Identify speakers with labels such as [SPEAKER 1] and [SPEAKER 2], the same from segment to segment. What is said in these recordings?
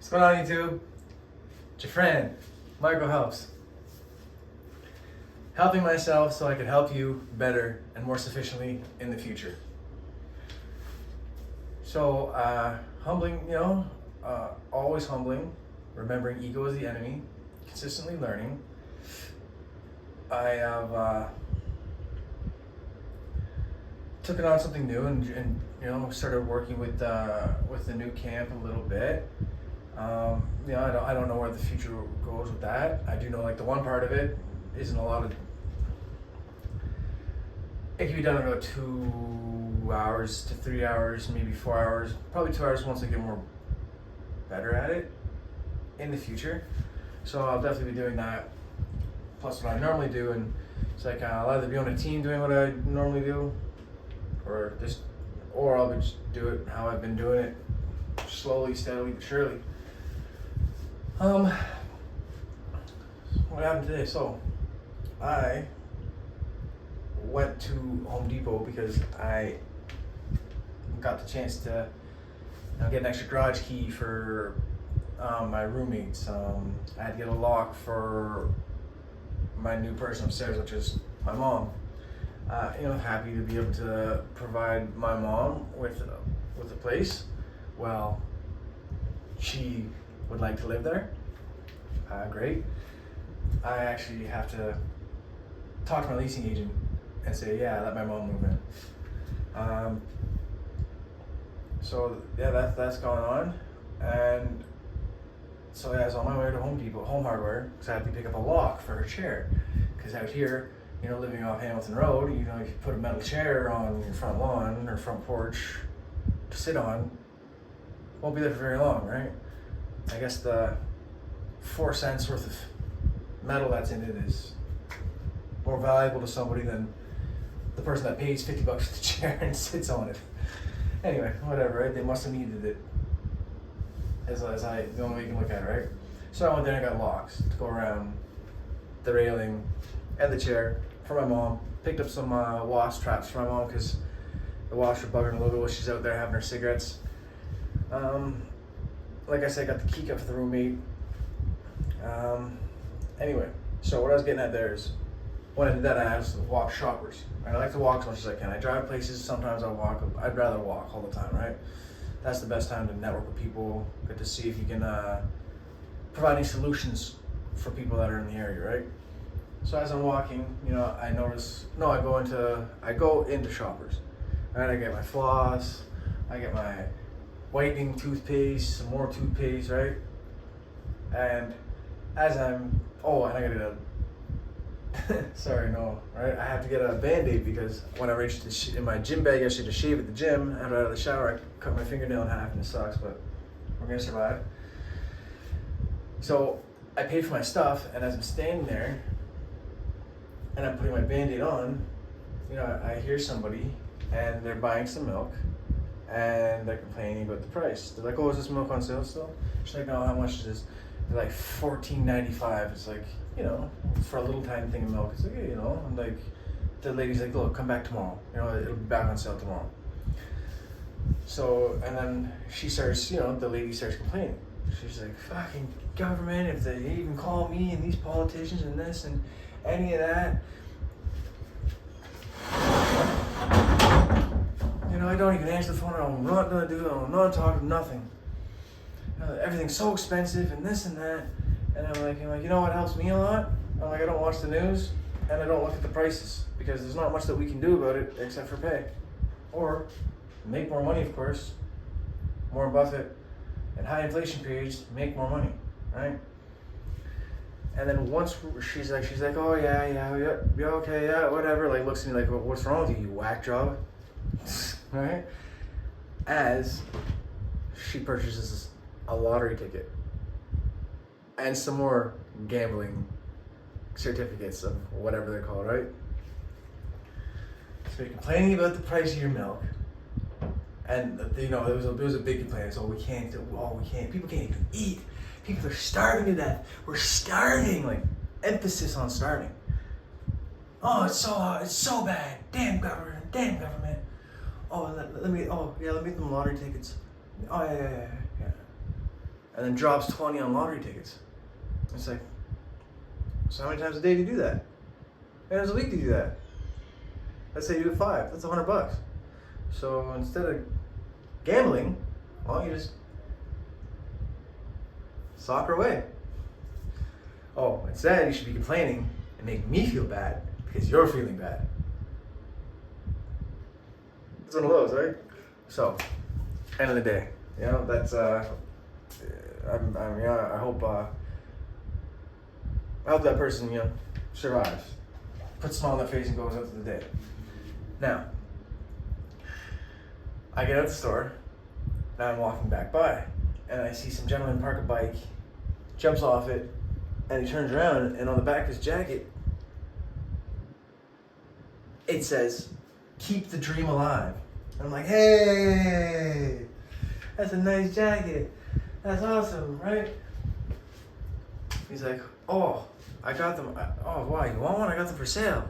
[SPEAKER 1] What's going on, YouTube? It's your friend, Michael Helps. Helping myself so I can help you better and more sufficiently in the future. So, humbling, always humbling, remembering ego is the enemy, consistently learning. I have took it on something new and started working with the new camp a little bit. I don't know where the future goes with that. I do know like the one part of it isn't a lot of. It can be done in about 2 hours to 3 hours, maybe 4 hours, probably 2 hours once I get more better at it in the future. So I'll definitely be doing that. Plus what I normally do, and it's like I'll either be on a team doing what I normally do, or I'll just do it how I've been doing it, slowly, steadily, but surely. What happened today? So, I went to Home Depot because I got the chance to get an extra garage key for my roommates. I had to get a lock for my new person upstairs, which is my mom. Happy to be able to provide my mom with a place. Well, she would like to live there. Great. I actually have to talk to my leasing agent and say, yeah, let my mom move in. That's going on. And so I was on my way to Home Depot, Home Hardware, because I had to pick up a lock for her chair. Because out here, living off Hamilton Road, if you put a metal chair on your front lawn or front porch to sit on, won't be there for very long, right? I guess the 4 cents worth of metal that's in it is more valuable to somebody than the person that pays $50 for the chair and sits on it. Anyway, whatever, right? They must have needed it. The only way you can look at it, right? So I went there and I got locks to go around the railing and the chair for my mom. Picked up some wasp traps for my mom because the wasps are bugging a little bit while she's out there having her cigarettes. Like I said, I got the key cut for the roommate. Anyway, so what I was getting at there is, when I did that, I had to walk shoppers. And I like to walk as much as I can. I drive places, sometimes I walk. I'd rather walk all the time, right? That's the best time to network with people, get to see if you can provide any solutions for people that are in the area, right? So as I'm walking, I go into shoppers. Right, I get my floss, I get my whitening toothpaste, some more toothpaste, right? And as and I gotta right? I have to get a Band-Aid because when I reached in my gym bag yesterday to shave at the gym, after out of the shower, I cut my fingernail in half and it sucks, but we're gonna survive. So I paid for my stuff, and as I'm standing there and I'm putting my Band-Aid on, I hear somebody and they're buying some milk and they're complaining about the price. They're like, oh, is this milk on sale still? She's like, no, how much is this? They're like $14.95. It's like, for a little tiny thing of milk. It's like, and like, the lady's like, look, come back tomorrow. It'll be back on sale tomorrow. So, and then she starts, the lady starts complaining. She's like, fucking government, if they even call me and these politicians and this and any of that. I don't even answer the phone. I'm not gonna do it. I'm not talking nothing. Everything's so expensive and this and that. And I'm like, what helps me a lot? I'm like, I don't watch the news and I don't look at the prices because there's not much that we can do about it except for pay. Or make more money, of course. Warren Buffett, in high inflation periods, make more money, right? And then once she's like, oh yeah, okay, yeah, whatever. Like looks at me like, well, what's wrong with you whack job? Right? As she purchases a lottery ticket and some more gambling certificates of whatever they're called, right? So you're complaining about the price of your milk, and there was a big complaint. So we can't. People can't even eat. People are starving to death. We're starving. Like emphasis on starving. Oh, it's so bad. Damn government. Oh, let me get them lottery tickets. Oh yeah. and then drops 20 on lottery tickets. It's like, so how many times a day do you do that? How many times a week do you do that? Let's say you do it 5. That's $100. So instead of gambling, well, you just soccer away. Oh, instead you should be complaining and make me feel bad because you're feeling bad. It's one of those, right? So, end of the day, you know, that's I hope that person, you know, survives, puts a smile on their face and goes out to the day. Now, I get out the store, now I'm walking back by, and I see some gentleman park a bike, jumps off it, and he turns around, and on the back of his jacket, it says, "Keep the dream alive." And I'm like, hey, that's a nice jacket. That's awesome, right? He's like, oh, I got them. Oh, why? You want one? I got them for sale.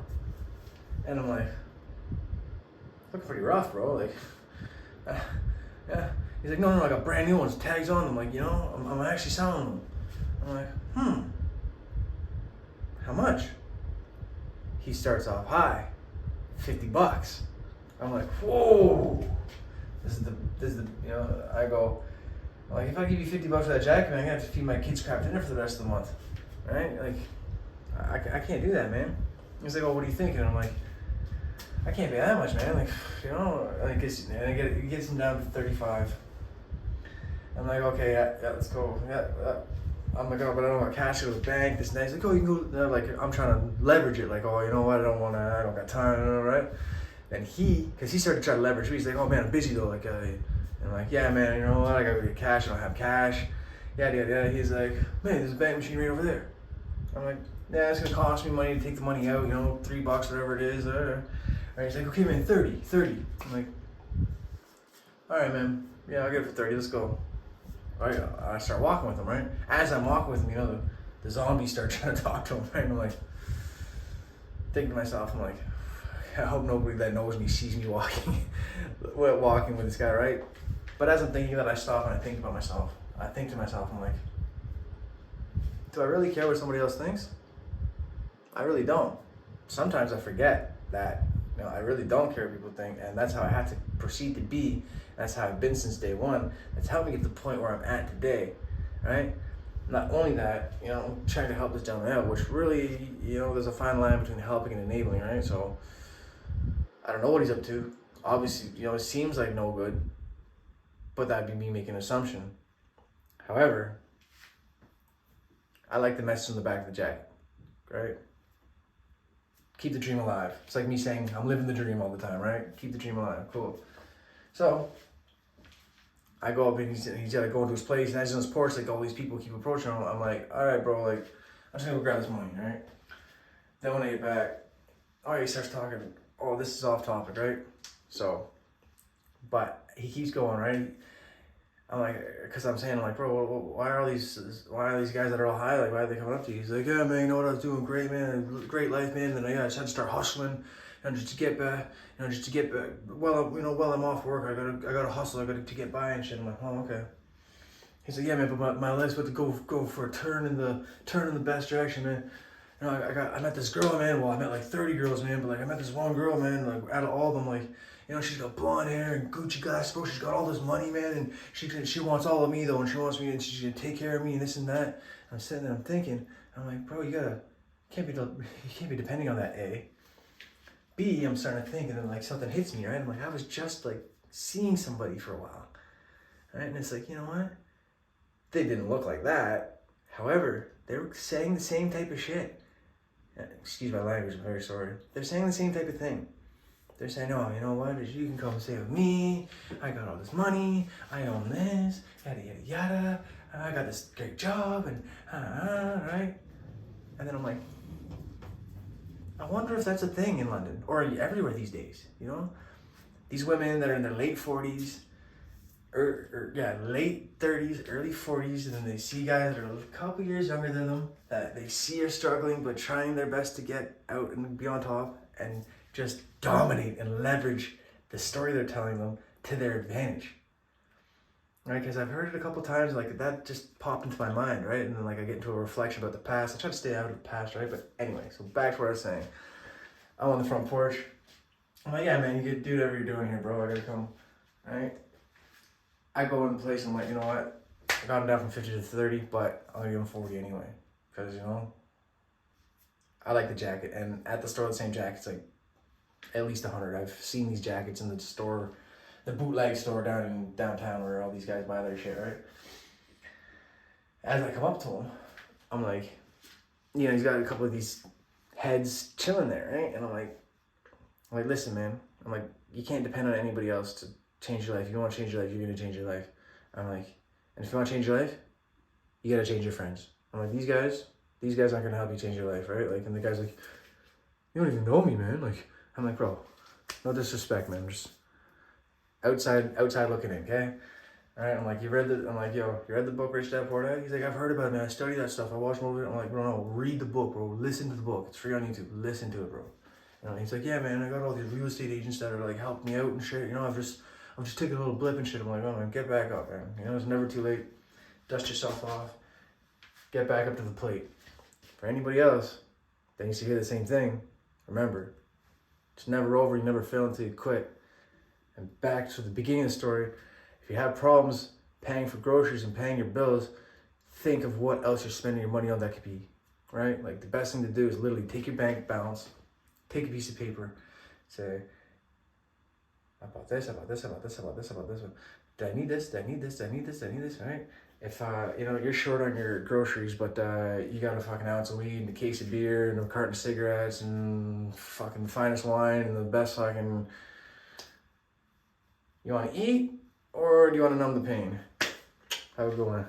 [SPEAKER 1] And I'm like, looking pretty rough, bro. Like, yeah. He's like, no, I got brand new ones, tags on them. Like, you know, I'm actually selling them. I'm like, how much? He starts off high, $50. I'm like, whoa. This is the, you know, I go, like, if I give you $50 for that jacket, man, I'm gonna have to feed my kids crap dinner for the rest of the month, right? Like, I can't do that, man. He's like, oh, what are you thinking? I'm like, I can't pay that much, man. Like, you know, like, it gets him down to 35. I'm like, okay, yeah, let's go. Yeah. I'm like, oh, but I don't want cash to the bank. This and that. He's like, oh, you can go. Like, I'm trying to leverage it. Like, oh, you know what? I don't got time, right? And because he started to try to leverage me. He's like, oh man, I'm busy though. Like, and I'm like, yeah, man, you know what? I gotta get cash. I don't have cash. Yeah. He's like, man, there's a bank machine right over there. I'm like, yeah, it's gonna cost me money to take the money out. You know, $3, whatever it is. Right? He's like, okay, man, 30. I'm like, all right, man. Yeah, I'll get it for 30. Let's go. All right, I start walking with him, right? As I'm walking with him, you know, the zombies start trying to talk to him, right? And I'm like, thinking to myself, I'm like, I hope nobody that knows me sees me walking with this guy, right? But as I'm thinking that, I stop and I think about myself. I think to myself, I'm like, do I really care what somebody else thinks? I really don't. Sometimes I forget that, you know, I really don't care what people think, and that's how I have to proceed to be. That's how I've been since day one. That's helped me get to the point where I'm at today, right? Not only that, you know, I'm trying to help this gentleman out, which really, you know, there's a fine line between helping and enabling, right? So, I don't know what he's up to. Obviously, you know, it seems like no good, but that'd be me making an assumption. However, I like the message on the back of the jacket, right? Keep the dream alive. It's like me saying, I'm living the dream all the time, right? Keep the dream alive, cool. So, I go up and he's gotta go into his place, and as he's on his porch, like all these people keep approaching him. I'm like, all right, bro, like, I'm just gonna go grab this money, right? Then when I get back, all right, he starts talking. Oh, this is off topic, right? So, but he keeps going, right? I'm like, because I'm saying, like, bro, why are these guys that are all high, like, why are they coming up to you? He's like, yeah, man, you know what, I was doing great, man, great life, man, and then I just had to start hustling, and just to get back, well, you know, while I'm off work, I gotta hustle, I gotta to get by and shit. I'm like, oh, okay. He's like, yeah, man, but my life's about to go for a turn in the best direction, man. You know, I met this girl, man. Well, I met like 30 girls, man. But like, I met this one girl, man. Like, out of all of them, like, you know, she's got blonde hair and Gucci glasses, bro. She's got all this money, man. And she wants all of me though, and she wants me, and she's gonna take care of me and this and that. And I'm sitting there, I'm thinking, I'm like, bro, you can't be depending on that. A. B. I'm starting to think, and then like something hits me, right? I'm like, I was just like seeing somebody for a while, right? And it's like, you know what? They didn't look like that. However, they were saying the same type of shit. Excuse my language, I'm very sorry. They're saying the same type of thing. They're saying, oh, you know what, you can come and stay with me, I got all this money, I own this, yada, yada, yada, I got this great job, and right? And then I'm like, I wonder if that's a thing in London, or everywhere these days, you know? These women that are in their late 40s, late 30s, early 40s, and then they see guys that are a couple years younger than them that they see are struggling but trying their best to get out and be on top and just dominate and leverage the story they're telling them to their advantage. right? Because I've heard it a couple times, like that just popped into my mind, right? And then like I get into a reflection about the past. I try to stay out of the past, right? But anyway, so back to what I was saying. I'm on the front porch. I'm like, yeah, man, you can do whatever you're doing here, bro. I gotta come, right? I go in the place and I'm like, you know what? I got him down from 50 to 30, but I'll give him 40 anyway. Because, you know, I like the jacket. And at the store, the same jacket's like at least 100. I've seen these jackets in the store, the bootleg store down in downtown where all these guys buy their shit, right? As I come up to him, I'm like, you know, he's got a couple of these heads chilling there, right? And I'm like, listen, man. I'm like, you can't depend on anybody else to change your life. If you want to change your life, you're going to change your life. I'm like, and if you want to change your life, you got to change your friends. I'm like, these guys aren't going to help you change your life, right? Like, and the guy's like, you don't even know me, man. Like, I'm like, bro, no disrespect, man. Just outside looking in, okay? All right, I'm like, you read the book, Rich Dad Poor Dad? He's like, I've heard about it, man. I study that stuff. I watch movies. I'm like, bro, no, read the book, bro. Listen to the book. It's free on YouTube. Listen to it, bro. You know, he's like, yeah, man, I got all these real estate agents that are like helping me out and shit. You know, I'm just taking a little blip and shit. I'm like, oh man, get back up, man. You know, it's never too late. Dust yourself off. Get back up to the plate. For anybody else that needs to hear the same thing, remember, it's never over. You never fail until you quit. And back to the beginning of the story, if you have problems paying for groceries and paying your bills, think of what else you're spending your money on that could be, right? Like the best thing to do is literally take your bank balance, take a piece of paper, say, I bought this, I bought this, I bought this, I bought this, I bought this one. Do I need this? Do I need this? Do I need this? Do I need this? Right? If you know, you're short on your groceries, but you got a fucking ounce of weed and a case of beer and a carton of cigarettes and fucking the finest wine and the best fucking, you want to eat or do you want to numb the pain? Have a good one.